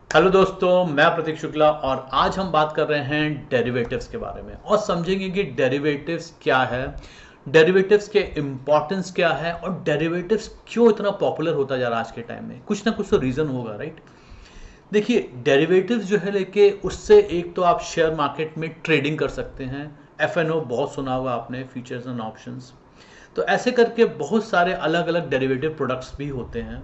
Hello दोस्तों, मैं प्रतीक शुक्ला और आज हम बात कर रहे हैं डेरिवेटिव्स के बारे में और समझेंगे कि डेरिवेटिव्स क्या है, डेरिवेटिव्स के इम्पोर्टेंस क्या है और डेरिवेटिव्स क्यों इतना पॉपुलर होता जा रहा है आज के टाइम में। कुछ ना कुछ तो रीज़न होगा, राइट। देखिए, डेरिवेटिव्स जो है लेके उससे एक तो आप शेयर मार्केट में ट्रेडिंग कर सकते हैं। एफ बहुत सुना होगा आपने, फीचर्स एंड ऑप्शंस। तो ऐसे करके बहुत सारे अलग अलग डेरिवेटिव प्रोडक्ट्स भी होते हैं।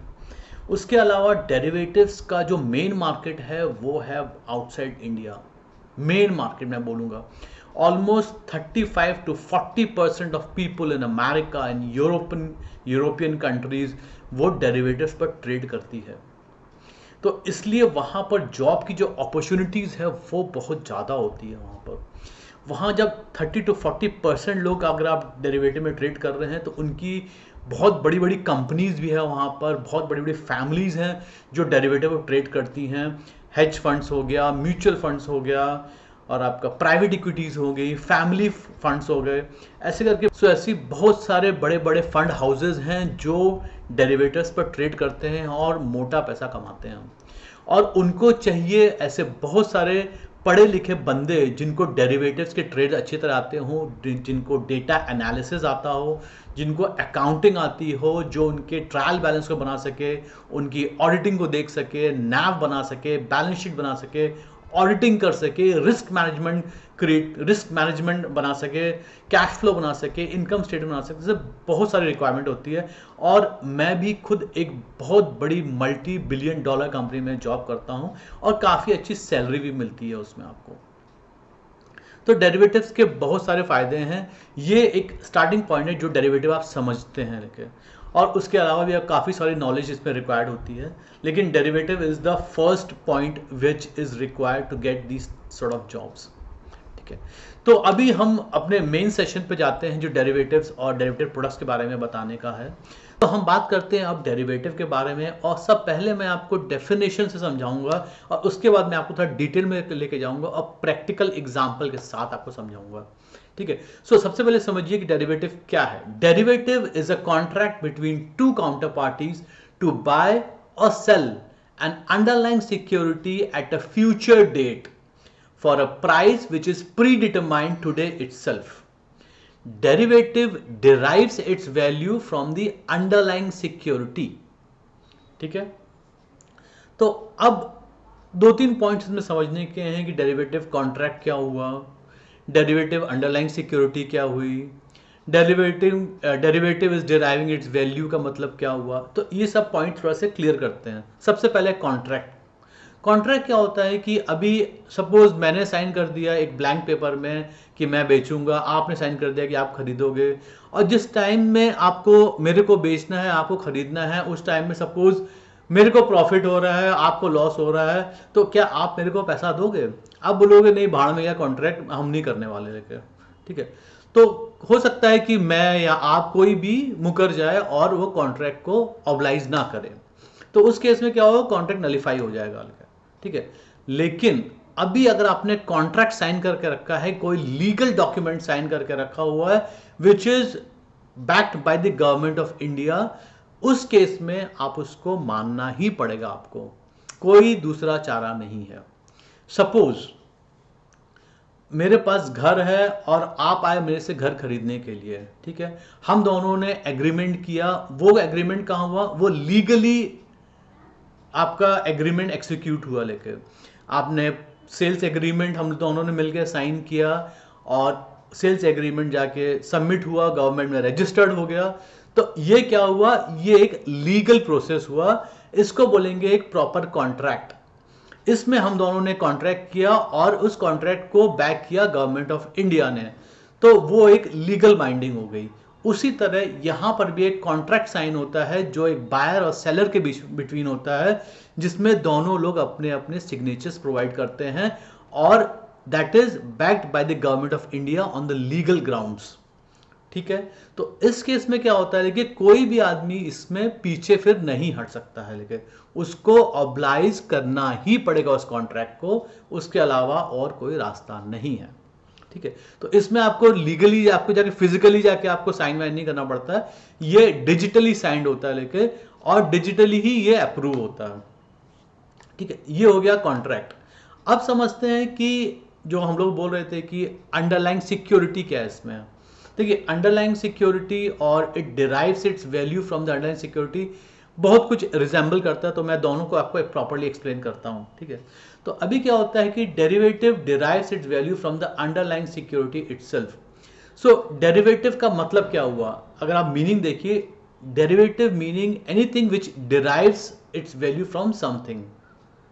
उसके अलावा डेरिवेटिव्स का जो मेन मार्केट है वो है आउटसाइड इंडिया। मेन मार्केट मैं बोलूँगा almost 35 to 40% of people in America in European countries वो डेरिवेटिव्स पर ट्रेड करती है। तो इसलिए वहाँ पर जॉब की जो अपॉर्चुनिटीज़ है वो बहुत ज़्यादा होती है वहाँ पर। वहाँ जब 30 to 40% लोग अगर आप डेरिवेटिव में ट्रेड कर रहे हैं तो उनकी बहुत बड़ी बड़ी कंपनीज भी है वहाँ पर, बहुत बड़ी बड़ी फैमिलीज़ हैं जो डेरिवेटिव ट्रेड करती हैं। हेज फंड्स हो गया, म्यूचुअल फंड्स हो गया और आपका प्राइवेट इक्विटीज़ हो गई, फैमिली फंड्स हो गए, ऐसे करके। सो ऐसी बहुत सारे बड़े बड़े फंड हाउसेज हैं जो डेरिवेटिव्स पर ट्रेड करते हैं और मोटा पैसा कमाते हैं। और उनको चाहिए ऐसे बहुत सारे पढ़े लिखे बंदे जिनको डेरिवेटिव्स के ट्रेड अच्छी तरह आते हों, जिनको डेटा एनालिसिस आता हो, जिनको अकाउंटिंग आती हो, जो उनके ट्रायल बैलेंस को बना सके, उनकी ऑडिटिंग को देख सके, नैव बना सके, बैलेंस शीट बना सके, ऑडिटिंग कर सके, रिस्क मैनेजमेंट बना सके, कैश फ्लो बना सके, इनकम स्टेटमेंट बना सके। जैसे बहुत सारी रिक्वायरमेंट होती है। और मैं भी खुद एक बहुत बड़ी मल्टी बिलियन डॉलर कंपनी में जॉब करता हूं और काफ़ी अच्छी सैलरी भी मिलती है उसमें आपको। तो डेरिवेटिव्स के बहुत सारे फायदे हैं। ये एक स्टार्टिंग पॉइंट है जो डेरिवेटिव आप समझते हैं लेके, और उसके अलावा भी आप काफ़ी सारी नॉलेज इसमें रिक्वायर्ड होती है। लेकिन derivative is the first point which is required to get this sort of jobs. ठीक है, तो अभी हम अपने मेन सेशन पे जाते हैं जो डेरिवेटिव्स और डेरिवेटिव प्रोडक्ट्स के बारे में बताने का है। तो हम बात करते हैं अब डेरिवेटिव के बारे में, और सब पहले मैं आपको डेफिनेशन से समझाऊंगा और उसके बाद मैं आपको थोड़ा डिटेल में लेके जाऊंगा और प्रैक्टिकल एग्जांपल के साथ आपको समझाऊंगा। ठीक है, सो सबसे पहले समझिए कि डेरिवेटिव क्या है। Derivative is a contract between two counter parties to buy और sell an underlying security at a future date for a price which is predetermined today itself. Derivative derives its value from the underlying security. ठीक है, तो अब दो तीन points इसमें समझने के हैं कि डेरिवेटिव कॉन्ट्रैक्ट क्या हुआ, डेरिवेटिव अंडरलाइंग सिक्योरिटी क्या हुई, derivative is deriving it's value का मतलब क्या हुआ। तो ये सब पॉइंट थोड़ा से क्लियर करते हैं। सबसे पहले कॉन्ट्रैक्ट। कॉन्ट्रैक्ट क्या होता है कि अभी सपोज मैंने साइन कर दिया एक ब्लैंक पेपर में कि मैं बेचूंगा, आपने साइन कर दिया कि आप खरीदोगे, और जिस टाइम में आपको मेरे को बेचना है, आपको खरीदना है, उस टाइम में सपोज मेरे को प्रॉफिट हो रहा है, आपको लॉस हो रहा है, तो क्या आप मेरे को पैसा दोगे? आप बोलोगे नहीं, भाड़ में, या कॉन्ट्रैक्ट हम नहीं करने वाले लेके। ठीक है, तो हो सकता है कि मैं या आप कोई भी मुकर जाए और वो कॉन्ट्रैक्ट को ऑब्लाइज ना करे, तो उस केस में क्या होगा, कॉन्ट्रैक्ट नलीफाई हो जाएगा। ठीक है, लेकिन अभी अगर आपने कॉन्ट्रैक्ट साइन करके रखा है, कोई लीगल डॉक्यूमेंट साइन करके रखा हुआ है which is backed by the government of India, उस केस में आप उसको मानना ही पड़ेगा आपको, कोई दूसरा चारा नहीं है। सपोज मेरे पास घर है और आप आए मेरे से घर खरीदने के लिए। ठीक है, हम दोनों ने एग्रीमेंट किया। वो एग्रीमेंट कहां हुआ? वो लीगली आपका एग्रीमेंट एक्सिक्यूट हुआ। लेके आपने सेल्स एग्रीमेंट हम दोनों ने मिलकर साइन किया और सेल्स एग्रीमेंट जाके सबमिट हुआ, गवर्नमेंट में रजिस्टर्ड हो गया। तो ये क्या हुआ? ये एक लीगल प्रोसेस हुआ। इसको बोलेंगे एक प्रॉपर कॉन्ट्रैक्ट। इसमें हम दोनों ने कॉन्ट्रैक्ट किया और उस कॉन्ट्रैक्ट को बैक किया गवर्नमेंट ऑफ इंडिया ने, तो वो एक लीगल बाइंडिंग हो गई। उसी तरह यहां पर भी एक कॉन्ट्रैक्ट साइन होता है जो एक बायर और सेलर के बीच बिटवीन होता है, जिसमें दोनों लोग अपने अपने सिग्नेचर्स प्रोवाइड करते हैं और that is backed by the government of India on the legal grounds. ठीक है, तो इस केस में क्या होता है, लेकिन कोई भी आदमी इसमें पीछे फिर नहीं हट सकता है, लेकिन उसको ऑब्लाइज करना ही पड़ेगा उस कॉन्ट्रैक्ट को, उसके अलावा और कोई रास्ता नहीं है। ठीक है, तो इसमें आपको लीगली, आपको जाके फिजिकली जाके आपको साइन वाइन नहीं करना पड़ता है, ये डिजिटली साइंड होता है लेके, और डिजिटली ही ये अप्रूव होता है। ठीक है, ये हो गया कॉन्ट्रैक्ट। अब समझते हैं कि जो हम लोग बोल रहे थे कि अंडरलाइंग सिक्योरिटी क्या है इसमें। देखिए अंडरलाइंग सिक्योरिटी और it derives its value from the underlying security बहुत कुछ रिजेंबल करता है, तो मैं दोनों को आपको प्रॉपर्ली एक्सप्लेन करता हूं। ठीक है, तो अभी क्या होता है कि derivative derives its value from the underlying security itself. So derivative का मतलब क्या हुआ, अगर आप मीनिंग देखिए, derivative meaning anything which derives its value from something,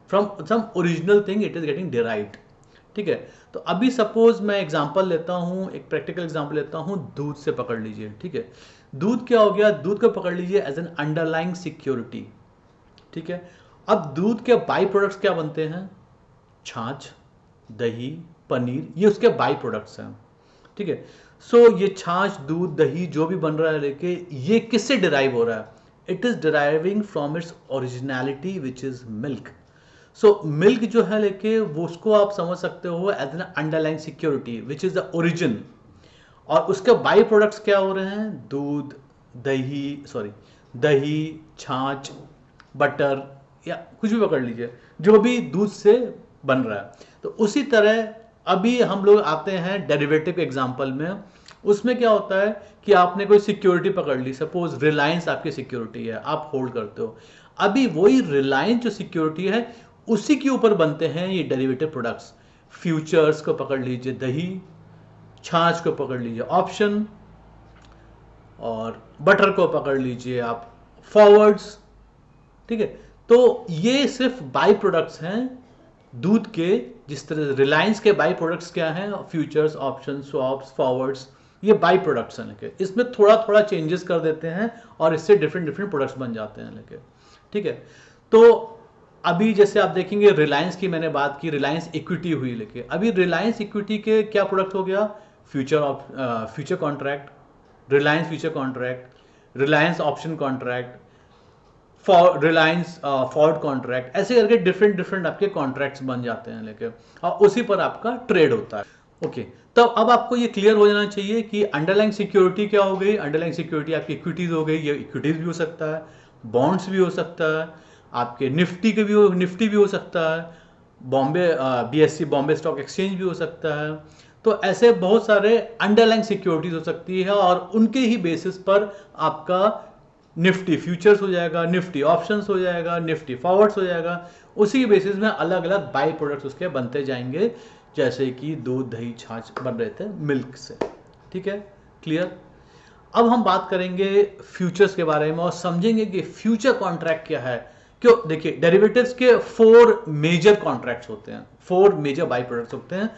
from some original thing it is getting derived. ठीक है, तो अभी सपोज मैं एग्जांपल लेता हूं, एक प्रैक्टिकल एग्जांपल लेता हूं, दूध से पकड़ लीजिए। ठीक है, दूध क्या हो गया, दूध को पकड़ लीजिए एज एन अंडरलाइंग सिक्योरिटी। ठीक है, अब दूध के बाई प्रोडक्ट्स क्या बनते हैं, छाछ, दही, पनीर, ये उसके बाई प्रोडक्ट्स हैं। ठीक है, सो ये छाछ, दूध, दही जो भी बन रहा है लेके, ये किससे डिराइव हो रहा है, it is deriving from its originality which is milk. So milk जो है लेके, वो उसको आप समझ सकते हो as an underlying security which is the origin. और उसके बाई प्रोडक्ट्स क्या हो रहे हैं, दूध, दही, छाछ, बटर, या कुछ भी पकड़ लीजिए, जो भी दूध से बन रहा है। तो उसी तरह अभी हम लोग आते हैं डेरिवेटिव के एग्जांपल में। उसमें क्या होता है कि आपने कोई सिक्योरिटी पकड़ ली, सपोज रिलायंस आपकी सिक्योरिटी है, आप होल्ड करते हो। अभी वही रिलायंस जो सिक्योरिटी है, उसी के ऊपर बनते हैं ये डेरिवेटिव प्रोडक्ट्स। फ्यूचर्स को पकड़ लीजिए दही, छाछ को पकड़ लीजिए ऑप्शन, और बटर को पकड़ लीजिए आप फॉरवर्ड्स। ठीक है, तो ये सिर्फ बाई प्रोडक्ट्स हैं दूध के। जिस तरह रिलायंस के बाई प्रोडक्ट्स क्या हैं, फ्यूचर्स, ऑप्शन, स्वैप्स, फॉरवर्ड्स, ये बाई प्रोडक्ट्स हैं लेके। इसमें थोड़ा थोड़ा चेंजेस कर देते हैं और इससे डिफरेंट डिफरेंट प्रोडक्ट्स बन जाते हैं लेके। ठीक है, तो अभी जैसे आप देखेंगे रिलायंस की मैंने बात की, रिलायंस इक्विटी हुई लेके। अभी रिलायंस इक्विटी के क्या प्रोडक्ट हो गया, future contract, Reliance future contract, Reliance option contract, for Reliance forward contract, ऐसे करके डिफरेंट डिफरेंट आपके कॉन्ट्रैक्ट्स बन जाते हैं लेके, और उसी पर आपका ट्रेड होता है। ओके, तो अब आपको ये क्लियर हो जाना चाहिए कि अंडरलाइंग सिक्योरिटी क्या हो गई। अंडरलाइंग सिक्योरिटी आपकी इक्विटीज हो गई, ये इक्विटीज भी हो सकता है, बॉन्ड्स भी हो सकता है, आपके निफ्टी भी हो सकता है, Bombay BSc Bombay stock exchange भी हो सकता है। तो ऐसे बहुत सारे अंडरलाइंग सिक्योरिटीज हो सकती है, और उनके ही बेसिस पर आपका निफ्टी फ्यूचर्स हो जाएगा, निफ्टी ऑप्शंस हो जाएगा, निफ्टी फॉरवर्ड्स हो जाएगा। उसी के बेसिस में अलग अलग बाई प्रोडक्ट्स उसके बनते जाएंगे, जैसे कि दूध, दही, छाछ बन रहे थे मिल्क से। ठीक है, क्लियर। अब हम बात करेंगे फ्यूचर्स के बारे में और समझेंगे कि फ्यूचर कॉन्ट्रैक्ट क्या है। क्यों, देखिए डेरिवेटिव्स के 4 मेजर कॉन्ट्रैक्ट्स होते हैं, 4 मेजर बाई प्रोडक्ट्स होते हैं।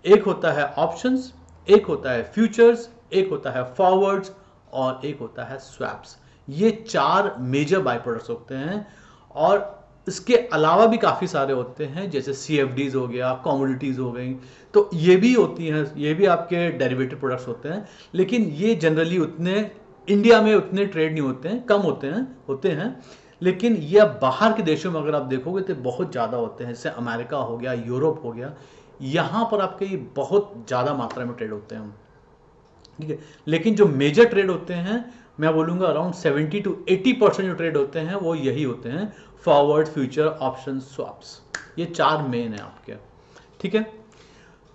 एक होता है ऑप्शंस, एक होता है फ्यूचर्स, एक होता है फॉरवर्ड्स, और एक होता है स्वैप्स। ये 4 मेजर बाई प्रोडक्ट्स होते हैं, और इसके अलावा भी काफ़ी सारे होते हैं, जैसे CFDs हो गया, कमोडिटीज़ हो गई, तो ये भी होती हैं, ये भी आपके डेरिवेटिव प्रोडक्ट्स होते हैं। लेकिन ये जनरली उतने इंडिया में उतने ट्रेड नहीं होते हैं, कम होते हैं। लेकिन ये अब बाहर के देशों में अगर आप देखोगे तो बहुत ज़्यादा होते हैं, जैसे अमेरिका हो गया, यूरोप हो गया, यहाँ पर आपके ये बहुत ज़्यादा मात्रा में ट्रेड होते हैं। ठीक है, लेकिन जो मेजर ट्रेड होते हैं, मैं बोलूँगा अराउंड 70 to 80% जो ट्रेड होते हैं वो यही होते हैं, फॉरवर्ड, फ्यूचर, ऑप्शन, स्वैप्स। ये 4 मेन है आपके। ठीक है,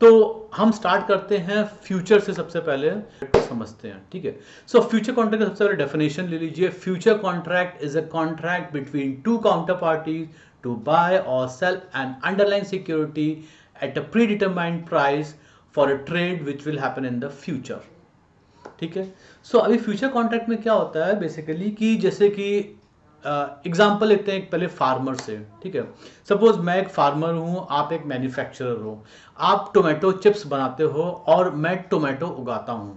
तो हम स्टार्ट करते हैं फ्यूचर से, सबसे पहले समझते हैं। ठीक है, सो फ्यूचर कॉन्ट्रैक्ट का सबसे पहले डेफिनेशन ले लीजिए। Future contract is a contract between 2 counter parties to buy और sell an underlying security at a predetermined price for a trade which will happen in the future. ठीक है, सो अभी future contract में क्या होता है बेसिकली कि जैसे कि एग्जाम्पल लेते हैं पहले फार्मर से। ठीक है, सपोज मैं एक फार्मर हूं, आप एक मैन्युफैक्चरर हो, आप टोमेटो चिप्स बनाते हो और मैं टोमेटो उगाता हूं।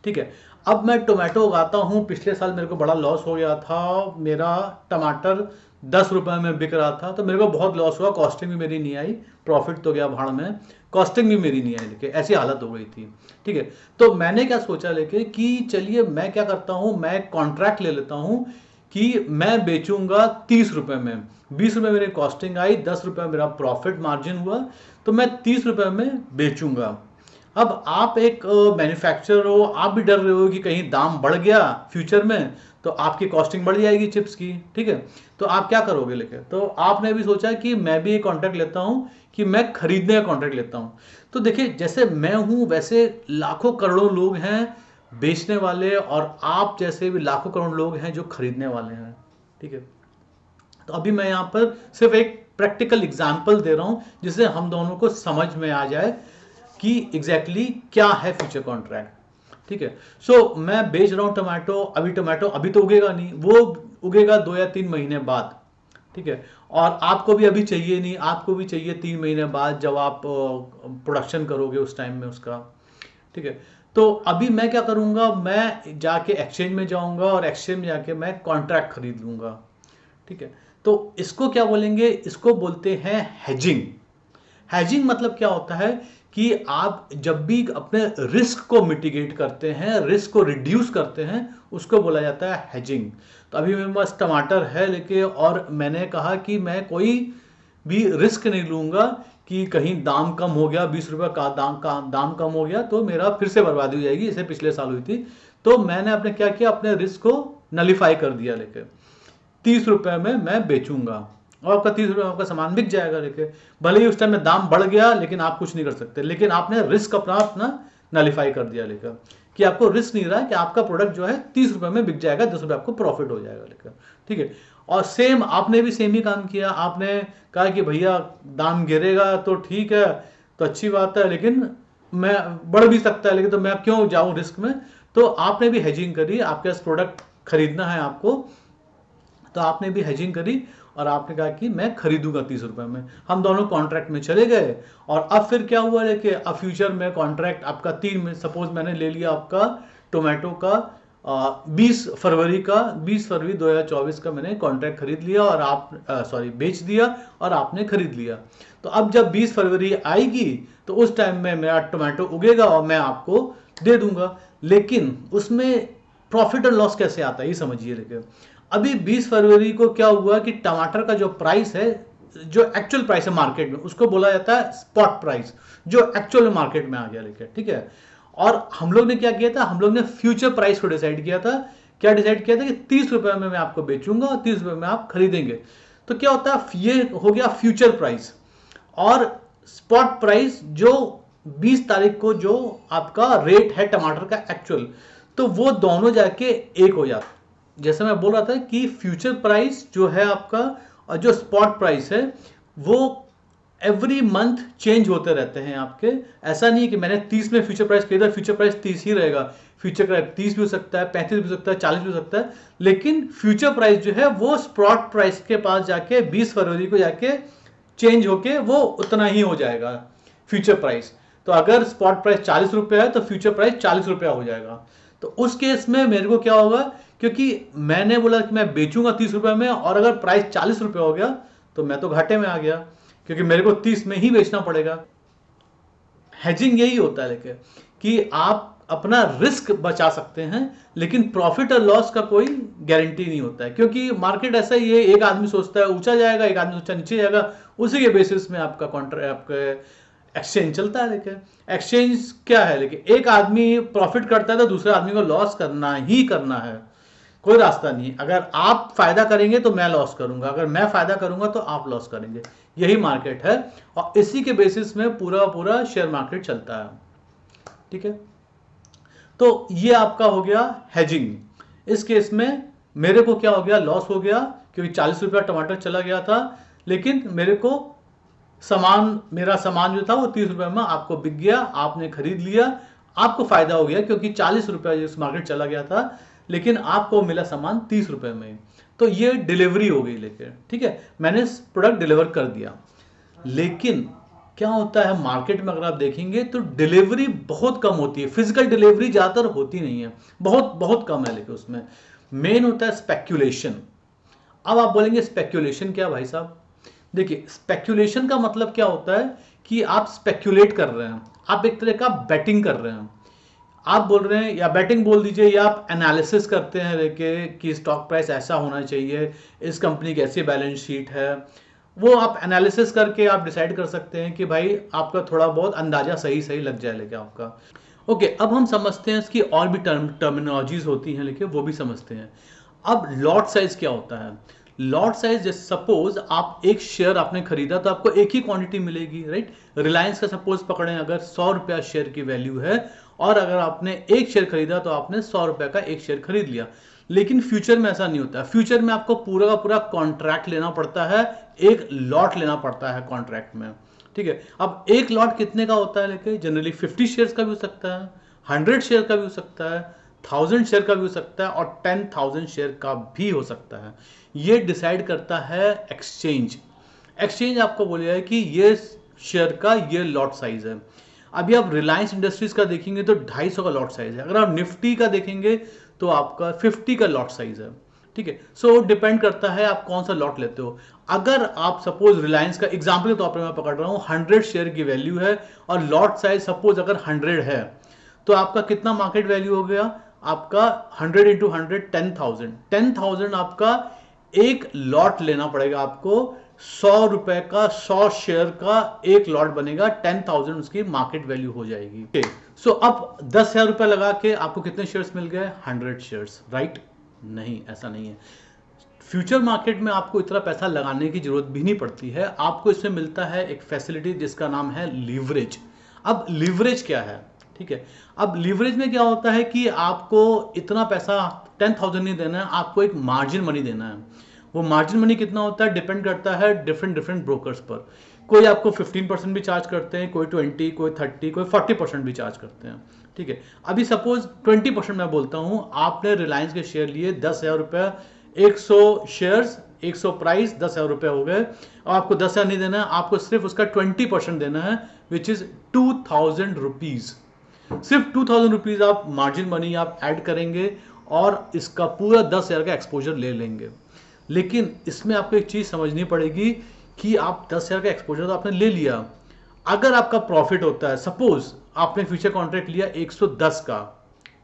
ठीक है, अब मैं टोमेटो उगाता हूं, पिछले साल मेरे को बड़ा लॉस हो गया था, मेरा टमाटर 10 रुपए में बिक रहा था, तो मेरे को बहुत लॉस हुआ, कॉस्टिंग भी मेरी नहीं आई, प्रॉफिट तो गया भाड़ में, कॉस्टिंग भी मेरी नहीं आई लेके, ऐसी हालत हो गई थी। ठीक है, तो मैंने क्या सोचा लेके कि चलिए मैं क्या करता हूं, मैं कॉन्ट्रैक्ट ले लेता हूं कि मैं बेचूंगा 30 रुपए में, 20 रुपए मेरी कॉस्टिंग आई, 10 रुपए मेरा प्रॉफिट मार्जिन हुआ, तो मैं 30 रुपए में बेचूंगा। अब आप एक मैन्युफैक्चरर हो, आप भी डर रहे हो कि कहीं दाम बढ़ गया फ्यूचर में तो आपकी कॉस्टिंग बढ़ जाएगी चिप्स की, ठीक है। तो आप क्या करोगे लेके, तो आपने भी सोचा कि मैं भी एक कॉन्ट्रैक्ट लेता हूं, कि मैं खरीदने का कॉन्ट्रैक्ट लेता हूं। तो देखिए, जैसे मैं हूं वैसे लाखों करोड़ों लोग हैं बेचने वाले, और आप जैसे भी लाखों करोड़ लोग हैं जो खरीदने वाले हैं, ठीक है। तो अभी मैं यहां पर सिर्फ एक प्रैक्टिकल एग्जांपल दे रहा हूं जिससे हम दोनों को समझ में आ जाए कि एग्जैक्टली क्या है फ्यूचर कॉन्ट्रैक्ट, ठीक है। सो मैं बेच रहा हूं टमाटो, अभी टमाटो अभी तो उगेगा नहीं, वो उगेगा 2 या 3 महीने बाद, ठीक है। और आपको भी अभी चाहिए नहीं, आपको भी चाहिए 3 महीने बाद जब आप प्रोडक्शन करोगे उस टाइम में उसका, ठीक है। तो अभी मैं क्या करूंगा, मैं जाके एक्सचेंज में जाऊंगा और एक्सचेंज में जाके मैं कॉन्ट्रैक्ट खरीद लूंगा, ठीक है। तो इसको क्या बोलेंगे, इसको बोलते हैं हेजिंग। हेजिंग मतलब क्या होता है कि आप जब भी अपने रिस्क को मिटिगेट करते हैं, रिस्क को रिड्यूस करते हैं, उसको बोला जाता है हेजिंग। तो अभी मेरे पास टमाटर है लेके, और मैंने कहा कि मैं कोई भी रिस्क नहीं लूंगा कि कहीं दाम कम हो गया, 20 रुपए का दाम कम हो गया तो मेरा फिर से बर्बादी हो जाएगी, जैसे पिछले साल हुई थी। तो मैंने अपने क्या किया, अपने रिस्क को नलीफाई कर दिया लेके, 30 रुपए में मैं बेचूंगा और आपका 30 रुपए में आपका सामान बिक जाएगा लेके। भले ही उस टाइम में दाम बढ़ गया लेकिन आप कुछ नहीं कर सकते, लेकिन आपने रिस्क अपना अपना नलीफाई कर दिया लेकर, कि आपको रिस्क नहीं रहा कि आपका प्रोडक्ट जो है 30 रुपए में बिक जाएगा, 10 रुपए आपको प्रॉफिट हो जाएगा लेकर, ठीक है। और सेम आपने भी सेम ही काम किया, आपने कहा कि भैया दाम गिरेगा तो ठीक है, तो अच्छी बात है, लेकिन मैं बढ़ भी सकता है, लेकिन तो मैं क्यों जाऊं रिस्क में। तो आपने भी हेजिंग करी, आपके पास प्रोडक्ट खरीदना है आपको, तो आपने भी हेजिंग करी और आपने कहा कि मैं खरीदूंगा 30 रुपए में। हम दोनों कॉन्ट्रैक्ट में चले गए, और अब फिर क्या हुआ लेके, अब फ्यूचर में कॉन्ट्रैक्ट आपका 3 में, सपोज मैंने ले लिया आपका टोमेटो का 20 फरवरी 2024 का मैंने कॉन्ट्रैक्ट खरीद लिया, और आप बेच दिया और आपने खरीद लिया। तो अब जब 20 फरवरी आएगी तो उस टाइम में मेरा टोमेटो उगेगा और मैं आपको दे दूंगा, लेकिन उसमें प्रॉफिट और लॉस कैसे आता है ये समझिए। लेकिन अभी 20 फरवरी को क्या हुआ कि टमाटर का जो प्राइस है, जो एक्चुअल प्राइस है मार्केट में, उसको बोला जाता है स्पॉट प्राइस, जो एक्चुअल मार्केट में आ गया लेके, ठीक है। और हम लोग ने क्या किया था, हम लोग ने फ्यूचर प्राइस को डिसाइड किया था। क्या डिसाइड किया था कि 30 रुपए में मैं आपको बेचूंगा और 30 रुपए में आप खरीदेंगे। तो क्या होता है, ये हो गया फ्यूचर प्राइस, और स्पॉट प्राइस जो 20 तारीख को जो आपका रेट है टमाटर का एक्चुअल, तो वो दोनों जाके एक हो जाता है। जैसे मैं बोल रहा था कि फ्यूचर प्राइस जो है आपका और जो स्पॉट प्राइस है वो एवरी मंथ चेंज होते रहते हैं आपके। ऐसा नहीं है कि मैंने 30 में फ्यूचर प्राइस खरीदा, फ्यूचर प्राइस 30 ही रहेगा। फ्यूचर प्राइस 30 भी हो सकता है, 35 भी हो सकता है, 40 भी हो सकता है, लेकिन फ्यूचर प्राइस जो है वो स्पॉट प्राइस के पास जाके 20 फरवरी को जाके चेंज होके वो उतना ही हो जाएगा फ्यूचर प्राइस। तो अगर स्पॉट प्राइस 40 रुपया है तो फ्यूचर प्राइस 40 रुपया हो जाएगा। तो उस केस में मेरे को क्या होगा, क्योंकि मैंने बोला कि मैं बेचूंगा 30 रुपए में, और अगर प्राइस 40 रुपये हो गया तो मैं तो घाटे में आ गया, क्योंकि मेरे को 30 में ही बेचना पड़ेगा। हेजिंग यही होता है लेके, कि आप अपना रिस्क बचा सकते हैं, लेकिन प्रॉफिट और लॉस का कोई गारंटी नहीं होता है, क्योंकि मार्केट ऐसा ही है, एक आदमी सोचता है ऊंचा जाएगा, एक आदमी सोचता है नीचे जाएगा, उसी के बेसिस में आपका कॉन्ट्रैक्ट, आपका एक्सचेंज चलता है। लेकिन एक्सचेंज क्या है, लेकिन एक आदमी प्रॉफिट करता है तो दूसरे आदमी को लॉस करना ही करना है, कोई रास्ता नहीं। अगर आप फायदा करेंगे तो मैं लॉस करूंगा, अगर मैं फायदा करूंगा तो आप लॉस करेंगे, यही मार्केट है, और इसी के बेसिस में पूरा पूरा शेयर मार्केट चलता है, ठीक है। तो ये आपका हो गया हेजिंग। इस केस में मेरे को क्या हो गया, लॉस हो गया, क्योंकि 40 रुपया टमाटर चला गया था, लेकिन मेरे को मेरा सामान जो था वो 30 रुपए में आपको बिक गया, आपने खरीद लिया, आपको फायदा हो गया, क्योंकि 40 रुपया जिस मार्केट चला गया था, लेकिन आपको मिला सामान 30 रुपए में। तो ये डिलीवरी हो गई लेके, ठीक है, मैंने प्रोडक्ट डिलीवर कर दिया। लेकिन क्या होता है मार्केट में, अगर आप देखेंगे तो डिलीवरी बहुत कम होती है, फिजिकल डिलीवरी ज्यादातर होती नहीं है, बहुत बहुत कम है। लेकिन उसमें मेन होता है स्पेक्यूलेशन। अब आप बोलेंगे स्पेक्यूलेशन क्या भाई साहब, देखिए स्पेक्यूलेशन का मतलब क्या होता है कि आप स्पेक्यूलेट कर रहे हैं, आप एक तरह का बैटिंग कर रहे हैं। आप बोल रहे हैं, या बैटिंग बोल दीजिए, या आप एनालिसिस करते हैं लेके कि स्टॉक प्राइस ऐसा होना चाहिए, इस कंपनी की ऐसी बैलेंस शीट है, वो आप एनालिसिस करके आप डिसाइड कर सकते हैं कि भाई आपका थोड़ा बहुत अंदाजा सही सही लग जाए लेके आपका। ओके, अब हम समझते हैं इसकी और भी टर्मिनोलॉजीज होती हैं लेके, वो भी समझते हैं। अब लॉट साइज क्या होता है? लॉट साइज, जैसे सपोज आप एक शेयर आपने खरीदा तो आपको एक ही क्वांटिटी मिलेगी, राइट? रिलायंस का सपोज पकड़ें, अगर 100 रुपया शेयर की वैल्यू है और अगर आपने एक शेयर खरीदा तो आपने 100 रुपया का एक शेयर खरीद लिया। लेकिन फ्यूचर में ऐसा नहीं होता। फ्यूचर में आपको पूरा का पूरा कॉन्ट्रैक्ट लेना पड़ता है, एक लॉट लेना पड़ता है कॉन्ट्रैक्ट में, ठीक है? अब एक लॉट कितने का होता है? लेके जनरली 50 शेयर्स का भी हो सकता है, 100 शेयर का भी हो सकता है, 1000 शेयर का भी हो सकता है और 10,000 शेयर का भी हो सकता है। ये डिसाइड करता है एक्सचेंज। एक्सचेंज आपको बोलेगा कि ये शेयर का ये लॉट साइज है। अभी आप रिलायंस इंडस्ट्रीज का देखेंगे तो 250 का लॉट साइज है। अगर आप निफ्टी का देखेंगे तो आपका 50 का लॉट साइज है, ठीक है? सो डिपेंड करता है आप कौन सा लॉट लेते हो। अगर आप सपोज रिलायंस का एग्जांपल के तौर पर मैं पकड़ रहा हूं, 100 शेयर की वैल्यू है और लॉट साइज सपोज अगर 100 है, तो आपका कितना मार्केट वैल्यू हो गया? आपका 100 इंटू 100 10,000। 10,000 आपका एक लॉट लेना पड़ेगा आपको। 100 रुपए का 100 शेयर का एक लॉट बनेगा, 10,000 उसकी मार्केट वैल्यू हो जाएगी। सो अब 10,000 रुपए लगा के आपको कितने शेयर्स मिल गए? 100 शेयर्स, राइट? नहीं, ऐसा नहीं है। फ्यूचर मार्केट में आपको इतना पैसा लगाने की जरूरत भी नहीं पड़ती है। आपको इसमें मिलता है एक फैसिलिटी जिसका नाम है लीवरेज। अब लीवरेज क्या है? ठीक है, अब लीवरेज में क्या होता है कि आपको इतना पैसा 10,000 नहीं देना है, आपको एक मार्जिन मनी देना है। वो मार्जिन मनी कितना होता है डिपेंड करता है डिफरेंट डिफरेंट ब्रोकर्स पर। कोई आपको 15% भी चार्ज करते हैं, कोई 20, कोई 30, कोई 40% भी चार्ज करते हैं, ठीक है? अभी सपोज 20% मैं बोलता हूं, आपने रिलायंस के शेयर लिए 10,000 रुपया, 100 शेयर्स, 100 प्राइस, 10,000 रुपये हो गए। और आपको 10,000 नहीं देना है, आपको सिर्फ उसका 20% देना है, विच इज 2,000 रुपीज। सिर्फ 2,000 रुपीज आप मार्जिन मनी आप ऐड करेंगे और इसका पूरा 10,000 का एक्सपोजर ले लेंगे। लेकिन इसमें आपको एक चीज समझनी पड़ेगी कि आप 10,000 का एक्सपोजर तो आपने ले लिया, अगर आपका प्रॉफिट होता है, सपोज आपने फ्यूचर कॉन्ट्रैक्ट लिया 110 का,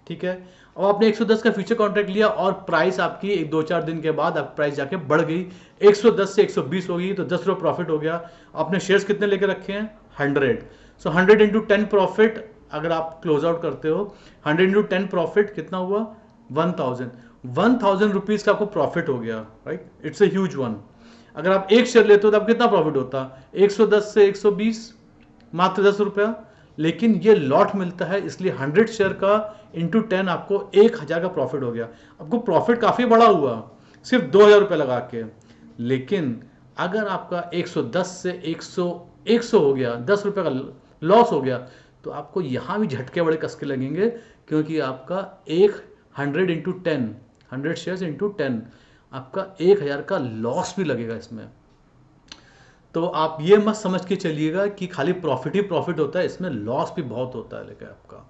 ठीक है? अब आपने 110 का फ्यूचर कॉन्ट्रैक्ट लिया और प्राइस आपकी एक 2-4 दिन के बाद आप प्राइस जाके बढ़ गई, 110 से 120 हो गई, तो 10 रुपये प्रॉफिट हो गया। आपने शेयर्स कितने लेके रखे हैं? 100। सो 100 इंटू 10 प्रॉफिट, अगर आप क्लोज आउट करते हो 100 इंटू 10 प्रॉफिट कितना हुआ? 1,000। 1,000 रुपीज का आपको प्रॉफिट हो गया, right? It's a huge one. अगर आप एक शेयर लेते हो तो आप कितना प्रॉफिट होता? 110 से 120, मात्र 10 रुपया। लेकिन ये लॉट मिलता है, इसलिए 100 शेयर का इंटू 10 आपको 1,000 का प्रॉफिट हो गया। आपको प्रॉफिट काफी बड़ा हुआ सिर्फ 2,000 रुपये लगा के। लेकिन अगर आपका 110 से 100 हो गया, 10 रुपये का लॉस हो गया, तो आपको यहां भी झटके बड़े कसके लगेंगे, क्योंकि आपका 100 इंटू 10, 100 शेयर्स इंटू 10, आपका 1,000 का लॉस भी लगेगा इसमें। तो आप ये मत समझ के चलिएगा कि खाली प्रॉफिट ही प्रॉफिट होता है, इसमें लॉस भी बहुत होता है लेकिन आपका,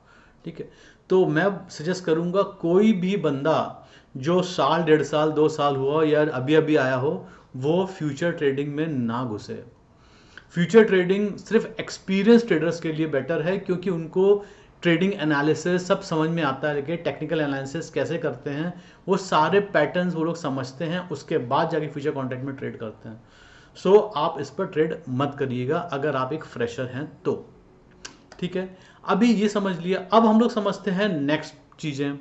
ठीक है? तो मैं सजेस्ट करूंगा कोई भी बंदा जो साल, 1.5 साल, 2 साल हुआ या अभी अभी आया हो, वो फ्यूचर ट्रेडिंग में ना घुसे। फ्यूचर ट्रेडिंग सिर्फ एक्सपीरियंस ट्रेडर्स के लिए बेटर है, क्योंकि उनको ट्रेडिंग एनालिसिस सब समझ में आता है, लेकिन टेक्निकल एनालिसिस कैसे करते हैं वो सारे पैटर्न्स वो लोग समझते हैं, उसके बाद जाके फ्यूचर कॉन्ट्रैक्ट में ट्रेड करते हैं। सो आप इस पर ट्रेड मत करिएगा अगर आप एक फ्रेशर हैं तो, ठीक है? अभी ये समझ लिया, अब हम लोग समझते हैं नेक्स्ट चीजें।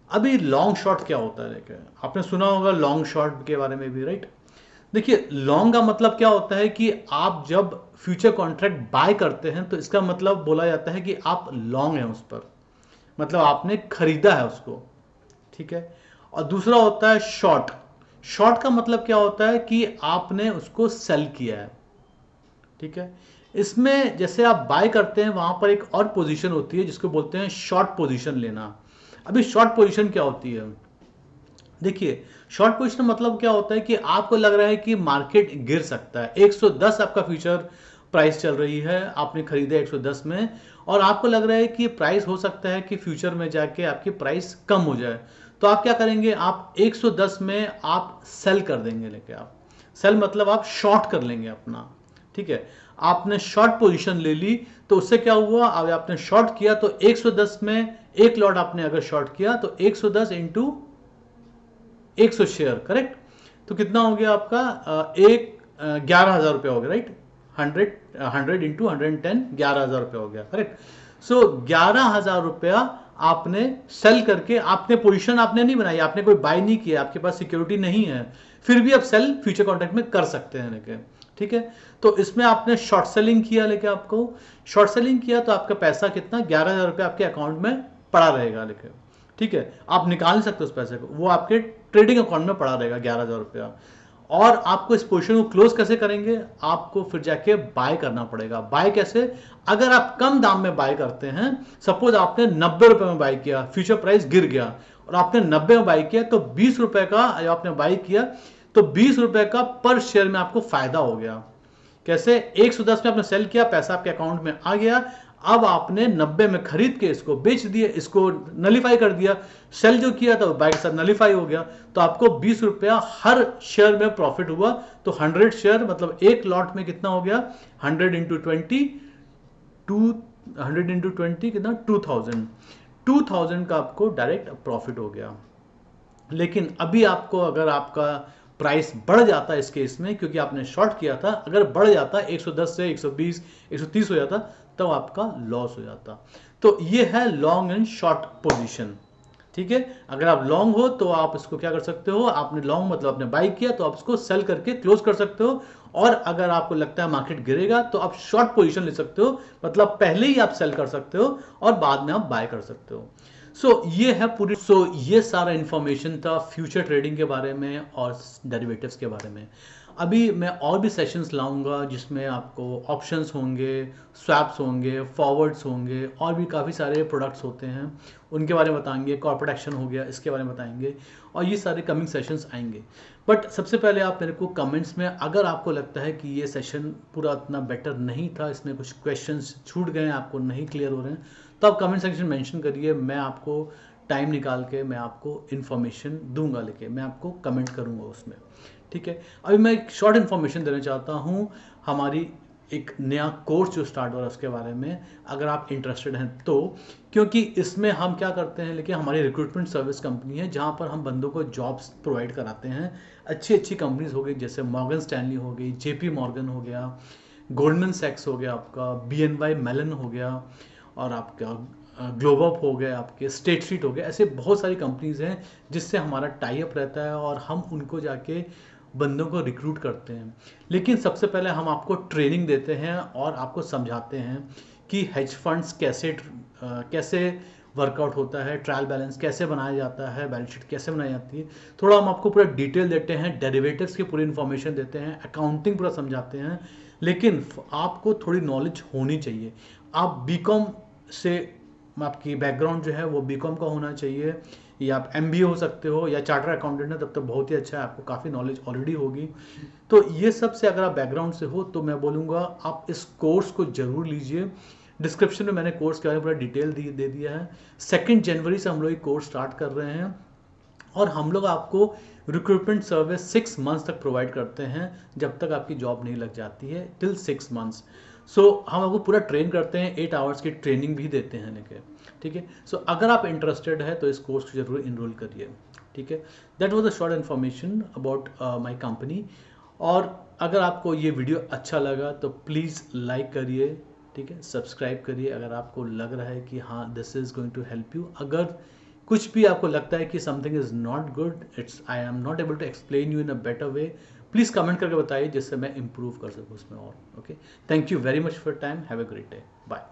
अभी लॉन्ग शॉर्ट क्या होता है? लेके आपने सुना होगा लॉन्ग शॉर्ट के बारे में भी, राइट? देखिए, लॉन्ग का मतलब क्या होता है कि आप जब फ्यूचर कॉन्ट्रैक्ट बाय करते हैं तो इसका मतलब बोला जाता है कि आप लॉन्ग हैं उस पर, मतलब आपने खरीदा है उसको, ठीक है? और दूसरा होता है शॉर्ट। शॉर्ट का मतलब क्या होता है कि आपने उसको सेल किया है, ठीक है? इसमें जैसे आप बाय करते हैं वहां पर एक और पोजीशन होती है जिसको बोलते हैं शॉर्ट पोजीशन लेना। अभी शॉर्ट पोजीशन क्या होती है? देखिए, शॉर्ट पोजीशन मतलब क्या होता है कि आपको लग रहा है कि मार्केट गिर सकता है, 110 आपका फ्यूचर प्राइस चल रही है, आपने खरीदा 110 में, और आपको लग रहा है कि प्राइस हो सकता है कि फ्यूचर में जाके आपकी प्राइस कम हो जाए, तो आप क्या करेंगे? आप 110 में आप सेल कर देंगे। लेके आप सेल मतलब आप शॉर्ट कर लेंगे अपना, ठीक है? आपने शॉर्ट पोजीशन ले ली, तो उससे क्या हुआ? अब आपने शॉर्ट किया तो 110 में एक लॉट आपने अगर शॉर्ट किया तो 110 इंटू 100 शेयर, करेक्ट? तो कितना हो गया आपका? 11,000 रुपया हो गया, राइट? 100 इंटू 110, 11,000 रुपया हो गया, करेक्ट? सो 11,000 रुपया आपने सेल करके, आपने पोजीशन आपने नहीं बनाई, आपने कोई बाय नहीं किया, आपके पास सिक्योरिटी नहीं है, फिर भी आप सेल फ्यूचर कॉन्ट्रैक्ट में कर सकते हैं लेके, ठीक है। तो इसमें आपने शॉर्ट सेलिंग किया, लेके आपको शॉर्ट सेलिंग किया तो आपका पैसा कितना, 11,000 रुपया आपके अकाउंट में पड़ा रहेगा लेके, ठीक है। आप निकाल नहीं सकते उस पैसे को, वो आपके ट्रेडिंग अकाउंट में पड़ा रहेगा 11,000 रुपया। और आपको इस पोजीशन को क्लोज कैसे करेंगे, आपको फिर जाके बाय करना पड़ेगा। बाय कैसे, अगर आप कम दाम में बाय करते हैं, सपोज आपने 90 रुपए में बाय किया, फ्यूचर प्राइस गिर गया और आपने 90 में बाय किया, तो 20 रुपए का आपने बाय किया, तो 20 रुपए का पर शेयर में आपको फायदा हो गया। कैसे, 110 में आपने सेल किया, पैसा आपके अकाउंट में आ गया, अब आपने 90 में खरीद के इसको बेच दिया, इसको नलीफाई कर दिया, सेल जो किया था बाय के साथ नलीफाई हो गया, तो आपको 20 रुपया हर शेयर में प्रॉफिट हुआ। तो 100 शेयर मतलब एक लॉट में कितना हो गया, 100 इंटू 20, 100 इंटू 20 कितना, 2000 का आपको डायरेक्ट प्रॉफिट हो गया। लेकिन अभी आपको अगर आपका प्राइस बढ़ जाता है इस केस में, क्योंकि आपने शॉर्ट किया था, अगर बढ़ जाता 110 से 120 130 हो जाता, तब आपका लॉस हो जाता। तो ये है लॉन्ग एंड शॉर्ट पोजीशन, ठीक है। अगर आप लॉन्ग हो तो आप इसको क्या कर सकते हो, आपने लॉन्ग मतलब आपने बाई किया तो आप इसको सेल करके क्लोज कर सकते हो। और अगर आपको लगता है मार्केट गिरेगा तो आप शॉर्ट पोजीशन ले सकते हो, मतलब पहले ही आप सेल कर सकते हो और बाद में आप बाय कर सकते हो। ये है पूरी, ये सारा इंफॉर्मेशन था फ्यूचर ट्रेडिंग के बारे में और डेरिवेटिव्स के बारे में। अभी मैं और भी सेशंस लाऊंगा जिसमें आपको ऑप्शंस होंगे, स्वैप्स होंगे, फॉरवर्ड्स होंगे, और भी काफ़ी सारे प्रोडक्ट्स होते हैं, उनके बारे में बताएंगे। कॉर्पोरेट एक्शन हो गया, इसके बारे में बताएंगे, और ये सारे कमिंग सेशंस आएंगे। बट सबसे पहले आप मेरे को कमेंट्स में, अगर आपको लगता है कि ये सेशन पूरा इतना बेटर नहीं था, इसमें कुछ क्वेश्चंस छूट गए हैं, आपको नहीं क्लियर हो रहे हैं, तो आप कमेंट सेक्शन मेंशन करिए। मैं आपको टाइम निकाल के मैं आपको इन्फॉर्मेशन दूंगा, लेके मैं आपको कमेंट करूंगा उसमें, ठीक है। अभी मैं एक शॉर्ट इन्फॉर्मेशन देना चाहता हूँ, हमारी एक नया कोर्स जो स्टार्ट हो रहा है उसके बारे में, अगर आप इंटरेस्टेड हैं तो। क्योंकि इसमें हम क्या करते हैं, लेकिन हमारी रिक्रूटमेंट सर्विस कंपनी है जहाँ पर हम बंदों को जॉब्स प्रोवाइड कराते हैं। अच्छी अच्छी कंपनीज हो गई, जैसे मॉर्गन स्टैनली हो गई, जेपी मॉर्गन हो गया, गोल्डमैन सैक्स हो गया, आपका BNY मेलन हो गया, और आपका ग्लोबल हो गया, आपके स्टेट स्ट्रीट हो गया। ऐसे बहुत सारी कंपनीज हैं जिससे हमारा टाई अप रहता है और हम उनको जाके बंदों को रिक्रूट करते हैं। लेकिन सबसे पहले हम आपको ट्रेनिंग देते हैं और आपको समझाते हैं कि हेज फंड्स कैसे वर्कआउट होता है, ट्रायल बैलेंस कैसे बनाया जाता है, बैलेंस शीट कैसे बनाई जाती है। थोड़ा हम आपको पूरा डिटेल देते हैं, डेरिवेटिव्स की पूरी इन्फॉर्मेशन देते हैं, अकाउंटिंग पूरा समझाते हैं। लेकिन आपको थोड़ी नॉलेज होनी चाहिए। आप बीकॉम से, आपकी बैकग्राउंड जो है वो बीकॉम का होना चाहिए, या आप MBA हो सकते हो, या चार्टर अकाउंटेंट है तब तो बहुत ही अच्छा है, आपको काफ़ी नॉलेज ऑलरेडी होगी। तो ये सब से अगर आप बैकग्राउंड से हो तो मैं बोलूँगा आप इस कोर्स को जरूर लीजिए। डिस्क्रिप्शन में मैंने कोर्स के बारे में पूरा डिटेल दे दिया है। 2 जनवरी से हम लोग ये कोर्स स्टार्ट कर रहे हैं, और हम लोग आपको रिक्रूटमेंट सर्विस 6 मंथ्स तक प्रोवाइड करते हैं, जब तक आपकी जॉब नहीं लग जाती है, टिल 6 मंथ्स। हम आपको पूरा ट्रेन करते हैं, 8 आवर्स की ट्रेनिंग भी देते हैं लेके, ठीक है। अगर आप इंटरेस्टेड है तो इस कोर्स को जरूर इनरोल करिए, ठीक है। That was a short information about my company. और अगर आपको ये वीडियो अच्छा लगा तो प्लीज़ लाइक करिए, ठीक है, सब्सक्राइब करिए अगर आपको लग रहा है कि हाँ this is going to help you. अगर कुछ भी आपको लगता है कि something is not good, I am not able to explain you in a better way, please comment करके बताइए जिससे मैं इम्प्रूव कर सकूँ उसमें और। Okay, thank you very much for time, have a great day, bye.